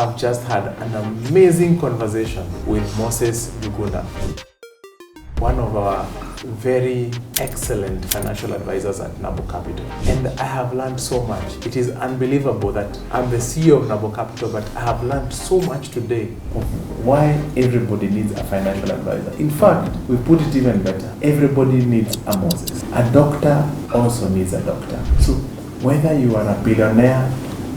have just had an amazing conversation with Moses Njuguna, one of our very excellent financial advisors at Nabo Capital. And I have learned so much. It is unbelievable that I'm the CEO of Nabo Capital, but I have learned so much today of why everybody needs a financial advisor. In fact, we put it even better. Everybody needs a Moses. A doctor also needs a doctor. So whether you are a billionaire,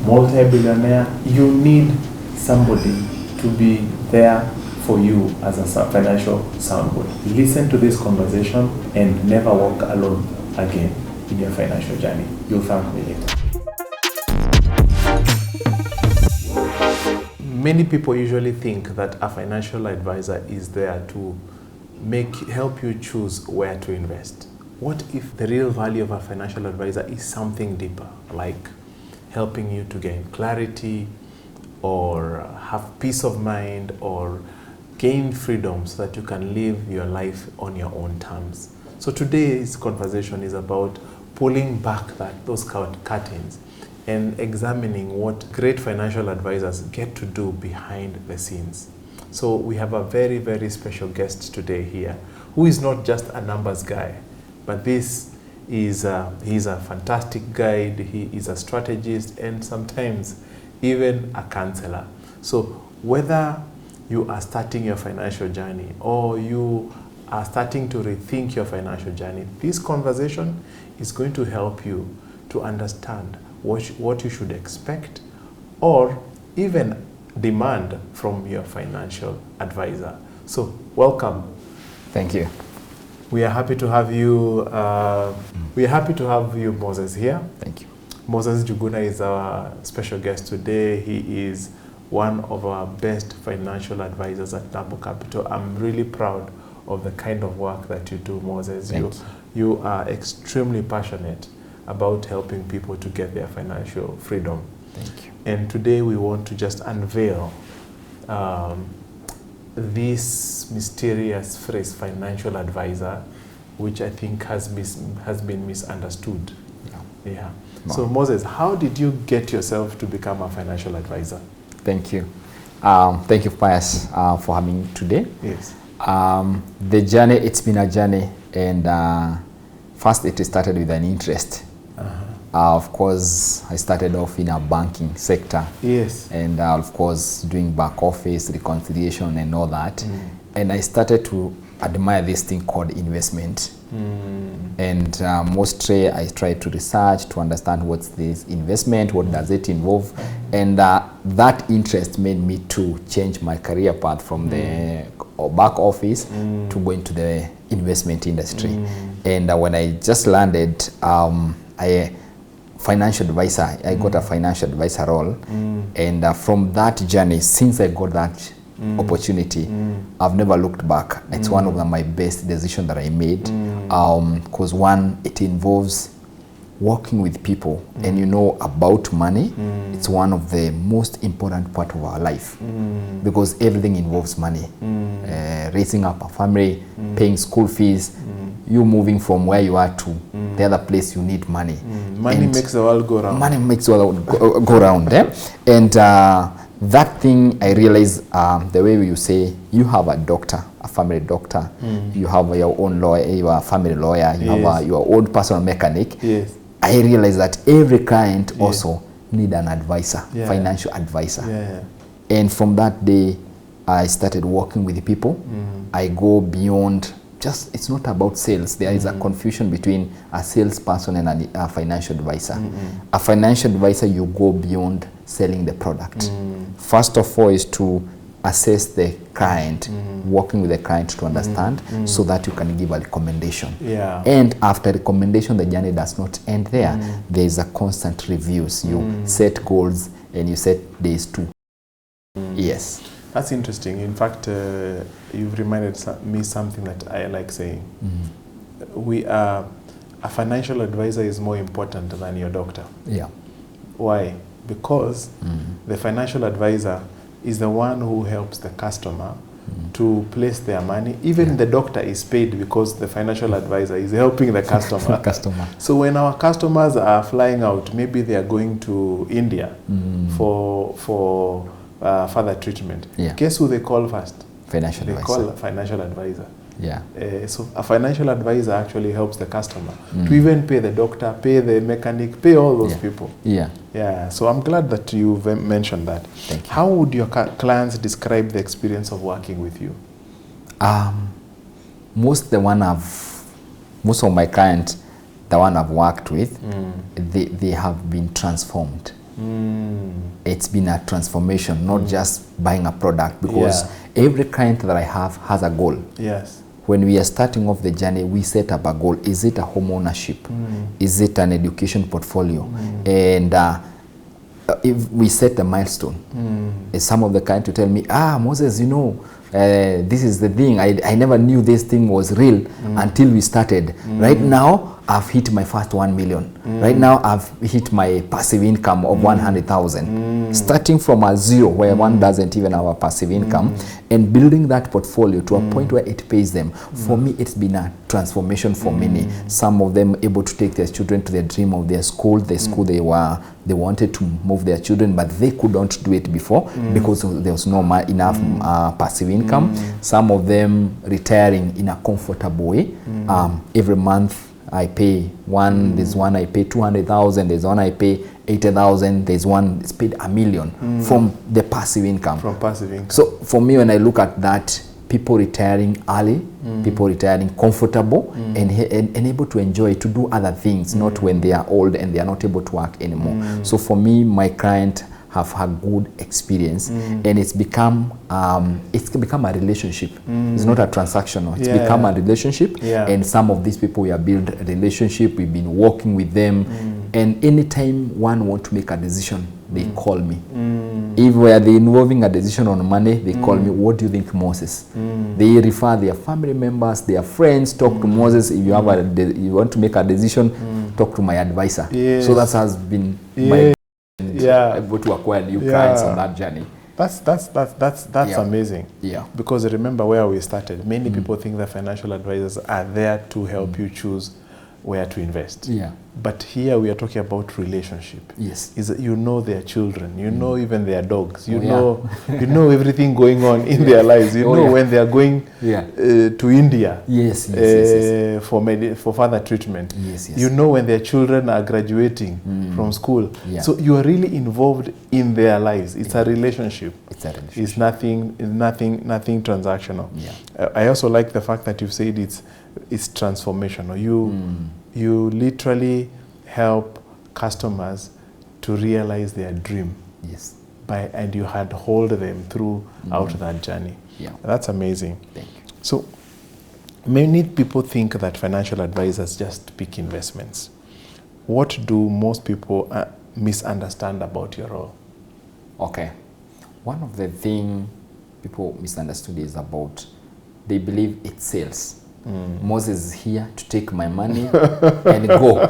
multi-billionaire, you need somebody to be there for you as a financial soundboard. Listen to this conversation and never walk alone again in your financial journey. You'll thank me later. Many people usually think that a financial advisor is there to help you choose where to invest. What if the real value of a financial advisor is something deeper, like helping you to gain clarity or have peace of mind or gain freedom so that you can live your life on your own terms? So today's conversation is about pulling back those curtains and examining what great financial advisors get to do behind the scenes. So we have a very, very special guest today here who is not just a numbers guy, but he's a fantastic guide, he is a strategist, and sometimes even a counselor. So whether you are starting your financial journey or you are starting to rethink your financial journey, this conversation is going to help you to understand what you should expect or even demand from your financial advisor. So welcome. Thank you. We are happy to have you. Moses, here. Thank you. Moses Njuguna is our special guest today. He is one of our best financial advisors at Nabo Capital. I'm really proud of the kind of work that you do, Moses. You are extremely passionate about helping people to get their financial freedom. Thank you. And today we want to just unveil this mysterious phrase, financial advisor, which I think has been misunderstood. Yeah. Wow. So Moses, how did you get yourself to become a financial advisor? Thank you. Thank you, Pius, for having me today. Yes. The journey, it's been a journey, and first it started with an interest. Of course, I started off in a banking sector. Yes. And of course, doing back office, reconciliation and all that. And I started to admire this thing called investment. And mostly I tried to research to understand what's this investment, what does it involve, and that interest made me to change my career path from the back office to go into the investment industry. And when I just landed, financial advisor, I got a financial advisor role, and from that journey, since I got that opportunity, I've never looked back. It's one of my best decisions that I made, because one, it involves working with people, and you know about money. It's one of the most important part of our life, because everything involves money. Raising up a family, paying school fees, you moving from where you are to the other place, you need money. Money makes the world go round. Money makes the world go round. And that thing, I realized the way you say, you have a doctor, a family doctor, you have your own lawyer, you are a family lawyer, you have your own personal mechanic. Yes. I realized that every client also need an advisor, financial advisor. And from that day, I started working with people. I go beyond just, it's not about sales. There is a confusion between a salesperson and a financial advisor. A financial advisor, you go beyond selling the product. First of all is to assess the client, working with the client to understand, so that you can give a recommendation. And after recommendation, the journey does not end there. There is a constant reviews. You set goals and you set days too. Yes. That's interesting. In fact, you've reminded me something that I like saying. A financial advisor is more important than your doctor. Yeah. Why? Because the financial advisor is the one who helps the customer to place their money. Even the doctor is paid because the financial advisor is helping the customer. So when our customers are flying out, maybe they are going to India for further treatment, Yeah. guess who they call first? Financial They advisor. call a financial advisor. Yeah. So a financial advisor actually helps the customer to even pay the doctor, pay the mechanic, pay all those people. Yeah. Yeah. So I'm glad that you've mentioned that. Thank you. How would your clients describe the experience of working with you? Most of my clients, the one I've worked with, they have been transformed. It's been a transformation, not just buying a product, because every client that I have has a goal. Yes. When we are starting off the journey, we set up a goal. Is it a home ownership? Is it an education portfolio? And if we set the milestone, some of the clients will tell me, Moses, you know, this is the thing. I never knew this thing was real until we started. Right now, I've hit my first 1 million. Right now, I've hit my passive income of 100,000. Starting from a zero where one doesn't even have a passive income, and building that portfolio to a point where it pays them. For me, it's been a transformation for many. Some of them able to take their children to the dream of their school, the school they wanted to move their children, but they couldn't do it before because there was no enough passive income. Some of them retiring in a comfortable way. Every month I pay one, there's one I pay 200,000, there's one I pay 80,000, there's one it's paid $1 million from the passive income. From passive income. So for me, when I look at that, people retiring early, people retiring comfortable and able to enjoy, to do other things, not when they are old and they are not able to work anymore. So for me, my client have had good experience, and it's become a relationship. It's not a transactional. It's become a relationship, and some of these people, we have built a relationship. We've been working with them, and anytime one want to make a decision, they call me. If they involving a decision on money, they call me. What do you think, Moses? They refer their family members, their friends. Talk to Moses. If you have you want to make a decision, talk to my advisor. So that has been my able to acquire new clients on that journey. That's amazing. Yeah. Because remember where we started. Many people think that financial advisors are there to help you choose where to invest. Yeah. But here we are talking about relationship. Yes. Is that you know their children, you know even their dogs, you know everything going on in their lives. You know when they are going to India. Yes. For further treatment. Yes. You know when their children are graduating from school. Yeah. So you are really involved in their lives. It's a relationship. It's nothing transactional. Yeah. I also like the fact that you've said it's transformational. You literally help customers to realize their dream. Yes. And you had hold them throughout that journey. Yeah. That's amazing. Thank you. So many people think that financial advisors just pick investments. What do most people misunderstand about your role? Okay. One of the things people misunderstood is about, they believe it's sales. Moses is here to take my money and go.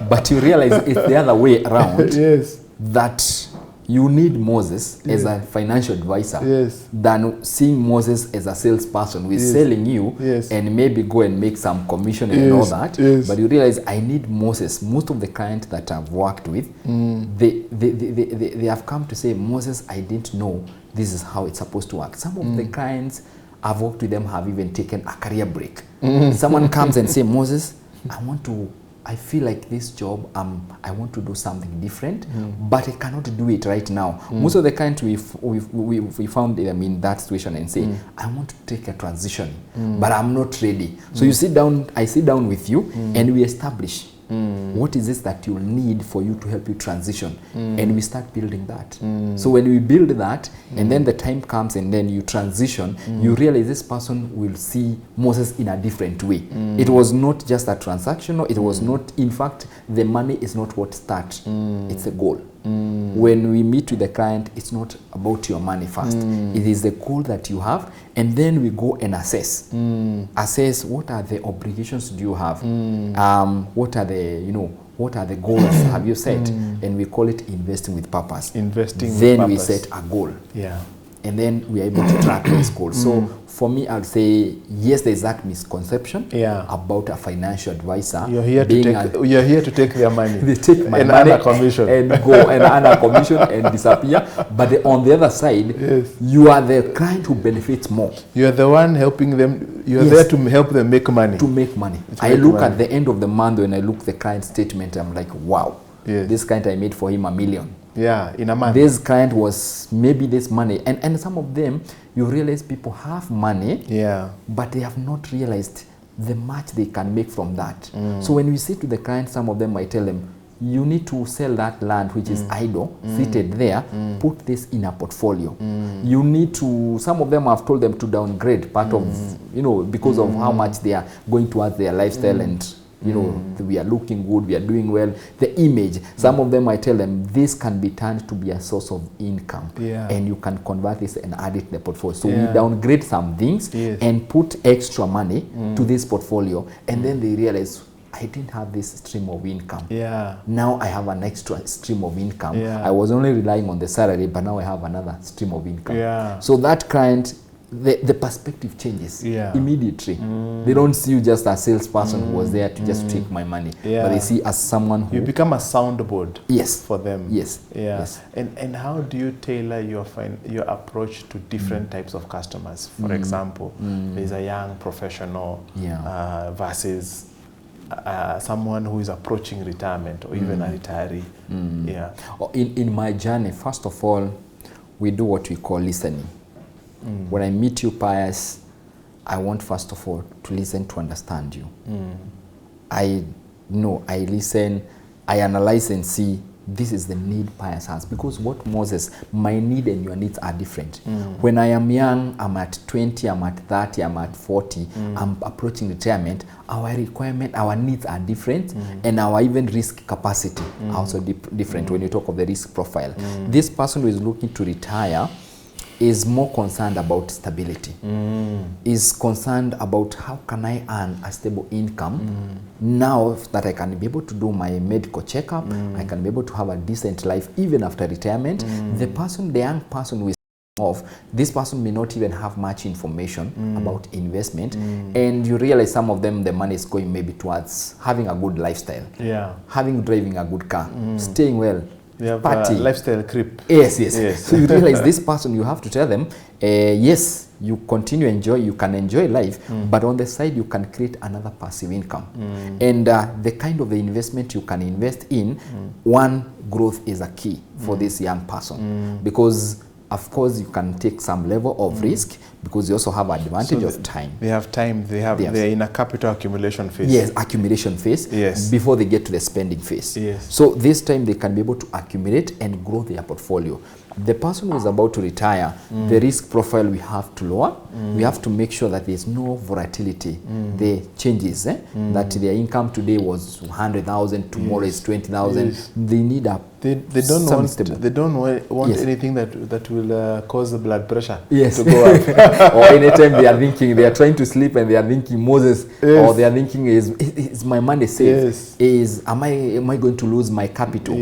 But you realize it's the other way around. Yes. That you need Moses as a financial advisor than seeing Moses as a salesperson who is selling you and maybe go and make some commission and all that. But you realize I need Moses. Most of the clients that I've worked with, they have come to say, Moses, I didn't know this is how it's supposed to work. Some of the clients I've worked with them have even taken a career break. Someone comes and say, Moses, I feel like this job, I want to do something different, but I cannot do it right now. Most of the clients we found them in that situation and say, I want to take a transition, but I'm not ready. So you sit down, I sit down with you, and we establish what is this that you'll need for you to help you transition, and we start building that. So when we build that, and then the time comes and then you transition, you realize this person will see Moses in a different way. It was not just a transactional, it was not, in fact, the money is not what starts, it's a goal. When we meet with the client, it's not about your money first. It is the goal that you have, and then we go and assess. Assess what are the obligations do you have? What are the goals have you set? And we call it investing with purpose. Investing then with we purpose. set a goal. Yeah. and then we are able to track these goals. So for me, I'll say yes, there's that misconception about a financial advisor. You're here to take their money. They take my and money earn a commission and go and earn a commission and disappear. But on the other side, you are the client who benefits more. You're the one helping them. You're there to help them make money. To make money. I look at the end of the month when I look at the client statement, I'm like, wow, this client, I made for him $1 million. Yeah, in a month. This client was maybe this money. And some of them, you realize people have money, but they have not realized the much they can make from that. So when we say to the client, some of them might tell them, you need to sell that land which is idle, seated there, put this in a portfolio. You need to, some of them have told them to downgrade part of, you know, because of how much they are going towards their lifestyle and, you know, we are looking good, we are doing well, the image. Some of them, I tell them, this can be turned to be a source of income. And you can convert this and add it to the portfolio. So we downgrade some things and put extra money to this portfolio. And then they realize, I didn't have this stream of income. Now I have an extra stream of income. I was only relying on the salary, but now I have another stream of income. So that client, the perspective changes immediately. They don't see you just as a salesperson who was there to just take my money, but they see as someone who... You become a soundboard for them. And how do you tailor your approach to different types of customers? For example, there's a young professional versus someone who is approaching retirement or even a retiree. In my journey, first of all, we do what we call listening. When I meet you, Pius, I want first of all to listen to understand you. I listen, I analyze and see this is the need Pius has, because what Moses, my need and your needs are different. When I am young, I'm at 20, I'm at 30, I'm at 40, I'm approaching retirement, our requirement, our needs are different, and our even risk capacity are also different when you talk of the risk profile. This person who is looking to retire is more concerned about stability, is concerned about how can I earn a stable income now that I can be able to do my medical checkup, I can be able to have a decent life even after retirement. The young person who is off, this person may not even have much information about investment, and you realize some of them, the money is going maybe towards having a good lifestyle, driving a good car, staying well, you have party, lifestyle creep. Yes. So you realize this person, you have to tell them, yes, you continue you can enjoy life, but on the side you can create another passive income. And the kind of the investment you can invest in, one, growth is a key for this young person, because of course you can take some level of risk, because you also have advantage of time. They have time. They're in a capital accumulation phase. Yes, accumulation phase. Before they get to the spending phase. So this time they can be able to accumulate and grow their portfolio. The person who is about to retire, the risk profile we have to lower. We have to make sure that there's no volatility. The changes, that their income today was 100,000, tomorrow is 20,000. They need a They don't want anything that will cause the blood pressure to go up. Or anytime they are trying to sleep and they are thinking, Moses, or they are thinking, is my money safe? Am I going to lose my capital?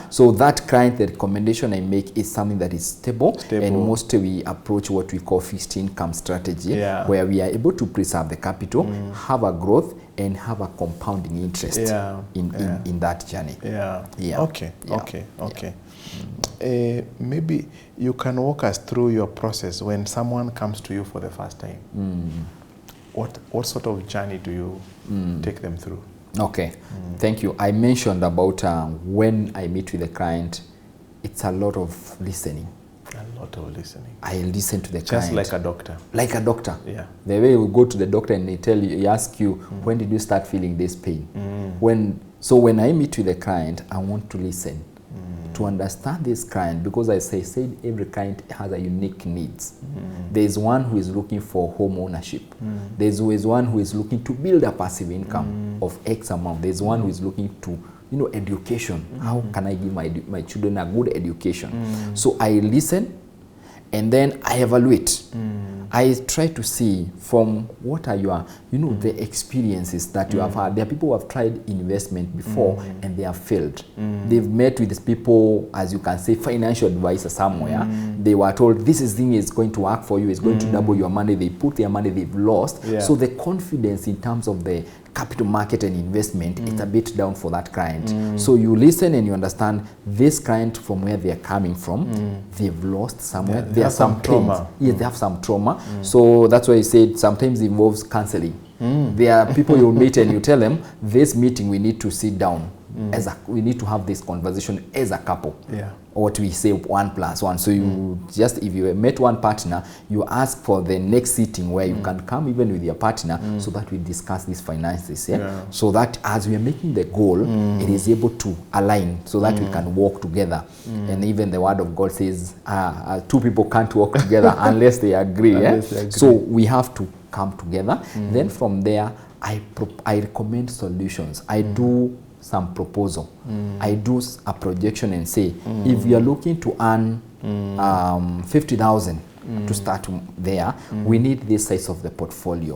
So that client, the recommendation I make is something that is stable. And mostly we approach what we call fixed income strategy, where we are able to preserve the capital, have a growth, and have a compounding interest in that journey. Okay. Maybe you can walk us through your process when someone comes to you for the first time. What sort of journey do you take them through? Okay, thank you. I mentioned about when I meet with the client, it's a lot of listening. A lot of listening. I listen to the client. Just like a doctor. Like a doctor. The way you go to the doctor and he ask you, when did you start feeling this pain? So when I meet with the client, I want to listen to understand this client, because as I said, every client has a unique needs. There's one who is looking for home ownership. There's one who is looking to build a passive income of X amount. There's one who is looking to, education. How can I give my children a good education? So I listen, and then I evaluate. I try to see from what are your, the experiences that you have had. There are people who have tried investment before and they have failed. They've met with these people, as you can say, financial advisor somewhere. They were told this thing is going to work for you, it's going to double your money. They put their money, they've lost. So the confidence in terms of the capital market and investment, it's a bit down for that client. So you listen and you understand this client from where they're coming from, they've lost somewhere. There are some trauma. Yes, they have some trauma. So that's why I said sometimes it involves counseling. There are people you'll meet and you tell them, this meeting we need to sit down. We need to have this conversation as a couple. Or what we say 1+1. So you just, if you met one partner, you ask for the next sitting where you can come even with your partner so that we discuss these finances. So that as we are making the goal, it is able to align so that we can walk together. And even the word of God says, two people can't walk together unless they agree. So we have to come together. Then from there, I recommend solutions. I do some proposal. I do a projection and say, if you are looking to earn 50,000 to start there, we need this size of the portfolio.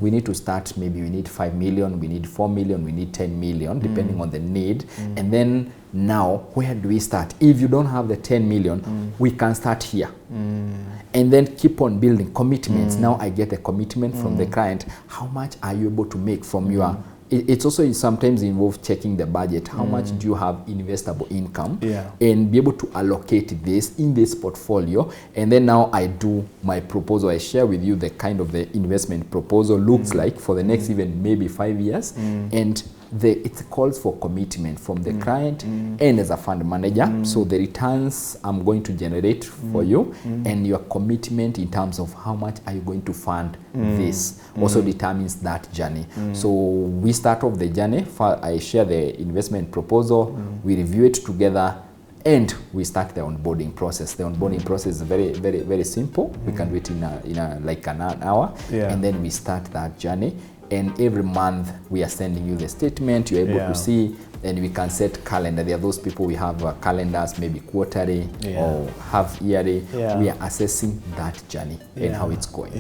We need to start, maybe we need 5 million, we need 4 million, we need 10 million, depending on the need. And then now, where do we start? If you don't have the 10 million, we can start here. And then keep on building commitments. Now I get a commitment from the client. How much are you able to make from your... It's also sometimes involves checking the budget. How much do you have investable income? And be able to allocate this in this portfolio. And then now I do my proposal. I share with you the kind of the investment proposal looks like for the next even maybe 5 years. And it calls for commitment from the client and as a fund manager. So the returns I'm going to generate for you and your commitment in terms of how much are you going to fund this also determines that journey. So we start off the journey. I share the investment proposal, we review it together, and we start the onboarding process. The onboarding process is very, very, very simple. We can do it in like an hour, and then we start that journey. And every month we are sending you the statement. You're able to see, and we can set calendar. There are those people we have calendars, maybe quarterly or half yearly. We are assessing that journey and how it's going.